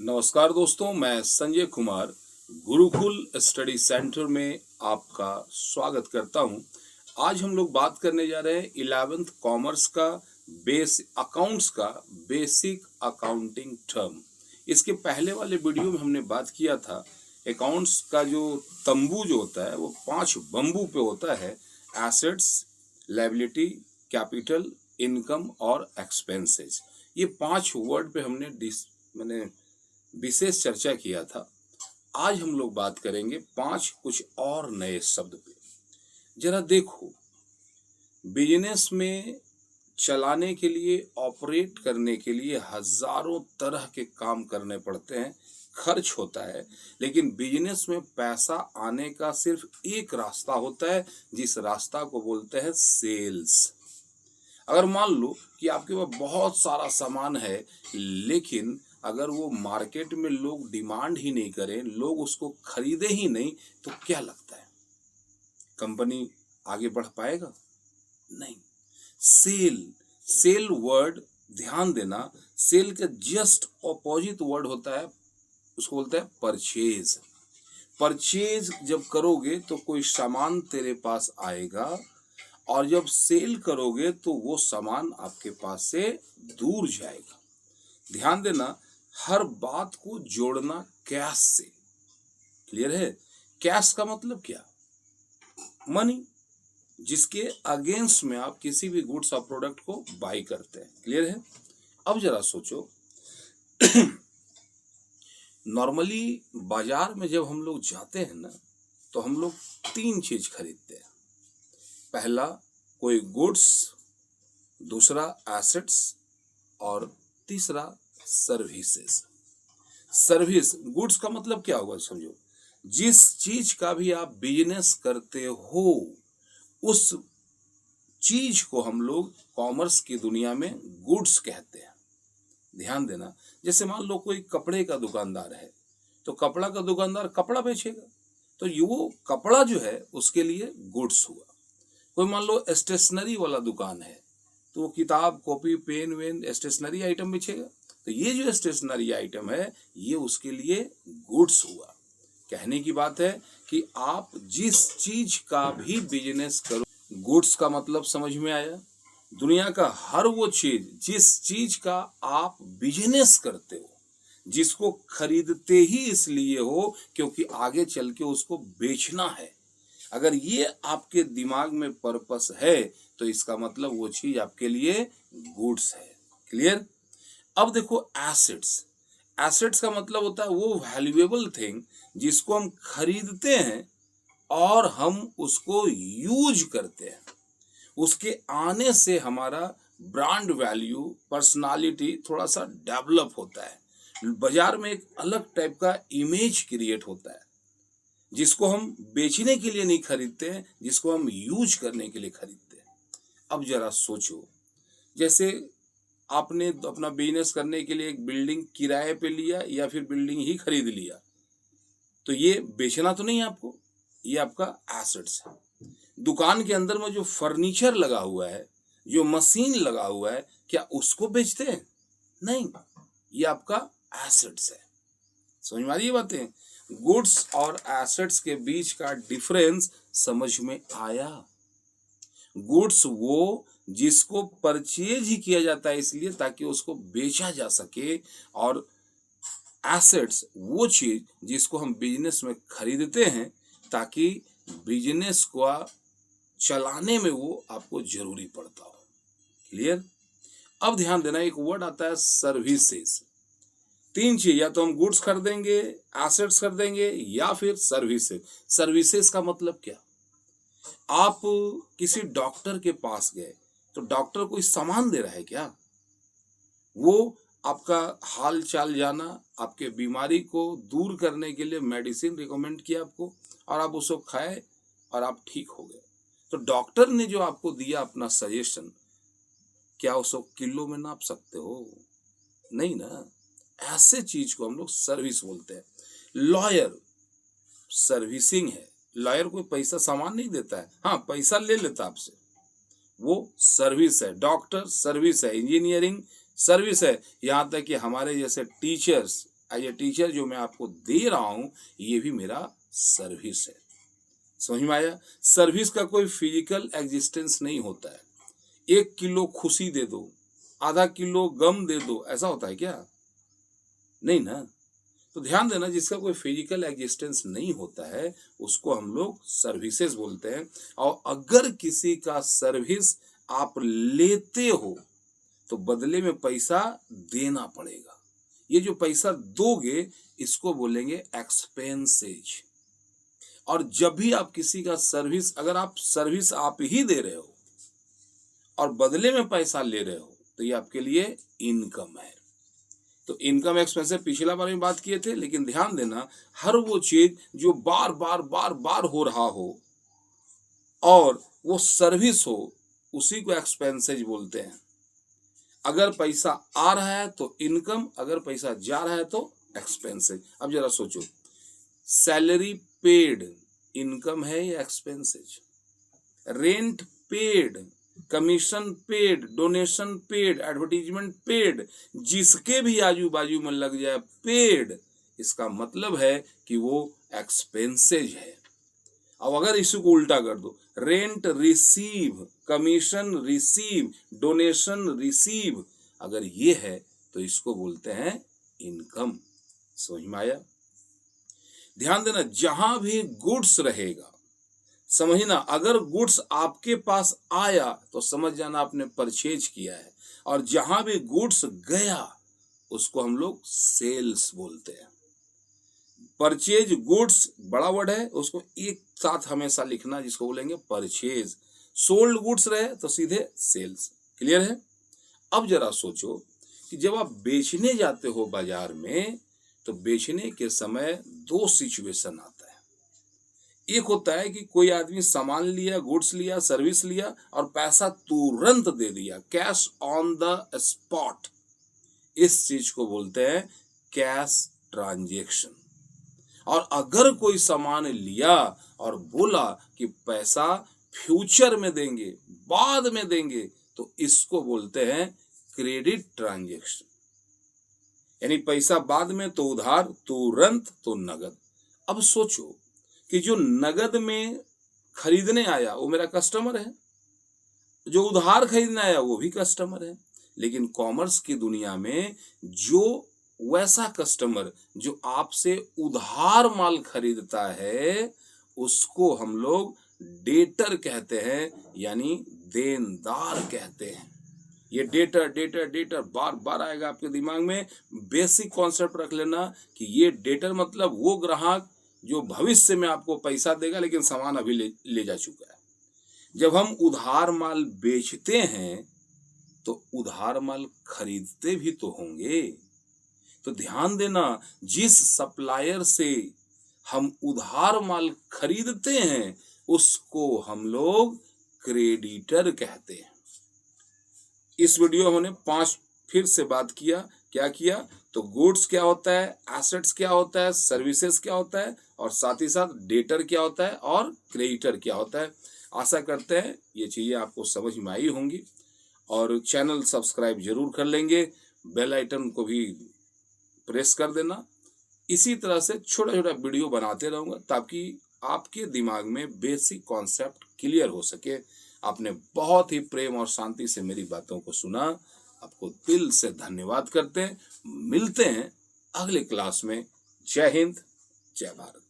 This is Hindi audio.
नमस्कार दोस्तों, मैं संजय कुमार गुरुकुल स्टडी सेंटर में आपका स्वागत करता हूं। आज हम लोग बात करने जा रहे हैं 11th कॉमर्स का अकाउंट्स का बेसिक अकाउंटिंग टर्म। इसके पहले वाले वीडियो में हमने बात किया था अकाउंट्स का जो तंबू जो होता है वो 5 बम्बू पे होता है। एसेट्स, लायबिलिटी, कैपिटल, इनकम और एक्सपेंसेस। ये 5 वर्ड पे हमने विशेष चर्चा किया था। आज हम लोग बात करेंगे 5 कुछ और नए शब्द पे। जरा देखो, बिजनेस में चलाने के लिए, ऑपरेट करने के लिए हजारों तरह के काम करने पड़ते हैं, खर्च होता है, लेकिन बिजनेस में पैसा आने का सिर्फ एक रास्ता होता है, जिस रास्ता को बोलते हैं सेल्स। अगर मान लो कि आपके पास बहुत सारा सामान है, लेकिन अगर वो मार्केट में लोग डिमांड ही नहीं करें, लोग उसको खरीदे ही नहीं, तो क्या लगता है कंपनी आगे बढ़ पाएगा? नहीं। सेल वर्ड ध्यान देना, सेल का जस्ट ऑपोजिट वर्ड होता है, उसको बोलते हैं परचेज। परचेज जब करोगे तो कोई सामान तेरे पास आएगा, और जब सेल करोगे तो वो सामान आपके पास से दूर जाएगा। ध्यान देना, हर बात को जोड़ना कैश से। क्लियर है? कैश का मतलब क्या? मनी, जिसके अगेंस्ट में आप किसी भी गुड्स और प्रोडक्ट को बाई करते हैं। क्लियर है? अब जरा सोचो, नॉर्मली बाजार में जब हम लोग जाते हैं ना, तो हम लोग 3 चीज खरीदते हैं। पहला कोई गुड्स, दूसरा एसेट्स और तीसरा सर्विसेज। सर्विस, गुड्स का मतलब क्या होगा समझो, जिस चीज का भी आप बिजनेस करते हो उस चीज को हम लोग कॉमर्स की दुनिया में गुड्स कहते हैं। ध्यान देना, जैसे मान लो कोई कपड़े का दुकानदार है, तो कपड़ा का दुकानदार कपड़ा बेचेगा, तो वो कपड़ा जो है उसके लिए गुड्स हुआ। कोई मान लो स्टेशनरी वाला दुकान है, तो वो किताब, कॉपी, पेन वेन, स्टेशनरी आइटम बेचेगा, तो ये जो स्टेशनरी आइटम है ये उसके लिए गुड्स हुआ। कहने की बात है कि आप जिस चीज का भी बिजनेस करो, गुड्स का मतलब समझ में आया? दुनिया का हर वो चीज, जिस चीज का आप बिजनेस करते हो, जिसको खरीदते ही इसलिए हो क्योंकि आगे चल के उसको बेचना है, अगर ये आपके दिमाग में पर्पस है तो इसका मतलब वो चीज आपके लिए गुड्स है। क्लियर? अब देखो, एसेट्स का मतलब होता है वो वैल्यूएबल थिंग जिसको हम खरीदते हैं और हम उसको यूज करते हैं। उसके आने से हमारा ब्रांड वैल्यू, पर्सनालिटी थोड़ा सा डेवलप होता है। बाजार में एक अलग टाइप का इमेज क्रिएट होता है, जिसको हम बेचने के लिए नहीं खरीदते हैं, जिसको हम यूज करने के लिए खरीदते हैं। अब जरा सोचो, जैसे आपने अपना बिजनेस करने के लिए एक बिल्डिंग किराए पे लिया या फिर बिल्डिंग ही खरीद लिया, तो ये बेचना तो नहीं है आपको, ये आपका एसेट्स है। दुकान के अंदर में जो फर्नीचर लगा हुआ है, जो मशीन लगा हुआ है, क्या उसको बेचते हैं? नहीं, ये आपका एसेट्स है। समझ में आ रही है बातें? गुड्स और एसेट्स के बीच का डिफरेंस समझ में आया? गुड्स वो जिसको परचेज ही किया जाता है इसलिए ताकि उसको बेचा जा सके, और एसेट्स वो चीज जिसको हम बिजनेस में खरीदते हैं ताकि बिजनेस को चलाने में वो आपको जरूरी पड़ता हो। क्लियर? अब ध्यान देना, एक वर्ड आता है सर्विसेज। 3 चीज, या तो हम गुड्स खरीदेंगे, एसेट्स खरीदेंगे, या फिर सर्विसेज। सर्विसेज का मतलब क्या? आप किसी डॉक्टर के पास गए, तो डॉक्टर कोई सामान दे रहा है क्या? वो आपका हाल चाल जाना, आपके बीमारी को दूर करने के लिए मेडिसिन रिकमेंड किया आपको, और आप उसको खाए और आप ठीक हो गए। तो डॉक्टर ने जो आपको दिया अपना सजेशन, क्या उसको किलो में नाप सकते हो? नहीं ना। ऐसे चीज को हम लोग सर्विस बोलते हैं। लॉयर सर्विसिंग है। लॉयर कोई पैसा सामान नहीं देता है, हाँ पैसा ले लेता आपसे, वो सर्विस है। डॉक्टर सर्विस है, इंजीनियरिंग सर्विस है, यहाँ तक कि हमारे जैसे टीचर्स एज ए टीचर जो मैं आपको दे रहा हूं, ये भी मेरा सर्विस है। समझ में आया? सर्विस का कोई फिजिकल एग्जिस्टेंस नहीं होता है। 1 किलो खुशी दे दो, आधा किलो गम दे दो, ऐसा होता है क्या? नहीं ना। तो ध्यान देना, जिसका कोई फिजिकल एग्जिस्टेंस नहीं होता है उसको हम लोग सर्विसेज बोलते हैं। और अगर किसी का सर्विस आप लेते हो तो बदले में पैसा देना पड़ेगा। ये जो पैसा दोगे इसको बोलेंगे एक्सपेंसेज। और जब भी आप किसी का सर्विस, अगर आप सर्विस आप ही दे रहे हो और बदले में पैसा ले रहे हो तो ये आपके लिए इनकम है। तो इनकम एक्सपेंसेस पिछला बार में बात किए थे, लेकिन ध्यान देना, हर वो चीज जो बार बार हो रहा हो और वो सर्विस हो उसी को एक्सपेंसेज बोलते हैं। अगर पैसा आ रहा है तो इनकम, अगर पैसा जा रहा है तो एक्सपेंसेज। अब जरा सोचो, सैलरी पेड इनकम है या expenses? Rent paid, commission paid, donation paid, advertisement paid, जिसके भी आजू बाजू में लग जाए पेड, इसका मतलब है कि वो एक्सपेंसेज है। अब अगर इसको उल्टा कर दो, rent receive, commission receive, donation receive, अगर ये है तो इसको बोलते हैं इनकम। समझ में आया? ध्यान देना, जहां भी गुड्स रहेगा, समझना, अगर गुड्स आपके पास आया तो समझ जाना आपने परचेज किया है, और जहां भी गुड्स गया उसको हम लोग सेल्स बोलते हैं। परचेज गुड्स बड़ा वर्ड है, उसको एक साथ हमेशा लिखना, जिसको बोलेंगे परचेज। सोल्ड गुड्स रहे तो सीधे सेल्स। क्लियर है? अब जरा सोचो कि जब आप बेचने जाते हो बाजार में तो बेचने के समय 2 सिचुएशन आता है। एक होता है कि कोई आदमी सामान लिया, गुड्स लिया, सर्विस लिया और पैसा तुरंत दे दिया, कैश ऑन द स्पॉट। इस चीज को बोलते हैं कैश ट्रांजैक्शन। और अगर कोई सामान लिया और बोला कि पैसा फ्यूचर में देंगे, बाद में देंगे, तो इसको बोलते हैं क्रेडिट ट्रांजैक्शन। यानी पैसा बाद में तो उधार, तुरंत तो नगद। अब सोचो कि जो नगद में खरीदने आया वो मेरा कस्टमर है, जो उधार खरीदने आया वो भी कस्टमर है। लेकिन कॉमर्स की दुनिया में जो वैसा कस्टमर जो आपसे उधार माल खरीदता है उसको हम लोग डेटर कहते हैं, यानी देनदार कहते हैं। ये डेटर डेटर डेटर बार बार आएगा आपके दिमाग में। बेसिक कॉन्सेप्ट रख लेना कि ये डेटर मतलब वो ग्राहक जो भविष्य में आपको पैसा देगा लेकिन सामान अभी ले जा चुका है। जब हम उधार माल बेचते हैं तो उधार माल खरीदते भी तो होंगे। तो ध्यान देना, जिस सप्लायर से हम उधार माल खरीदते हैं उसको हम लोग क्रेडिटर कहते हैं। इस वीडियो में हमने 5 फिर से बात किया। क्या किया? तो गुड्स क्या होता है, एसेट्स क्या होता है, सर्विसेज क्या होता है, और साथ ही साथ डेटर क्या होता है और क्रेडिटर क्या होता है। आशा करते हैं ये चीजें आपको समझ में आई होंगी, और चैनल सब्सक्राइब जरूर कर लेंगे, बेल आइकन को भी प्रेस कर देना। इसी तरह से छोटा छोटा वीडियो बनाते रहूंगा ताकि आपके दिमाग में बेसिक कॉन्सेप्ट क्लियर हो सके। आपने बहुत ही प्रेम और शांति से मेरी बातों को सुना, आपको दिल से धन्यवाद करते हैं। मिलते हैं अगले क्लास में। जय हिंद, जय भारत।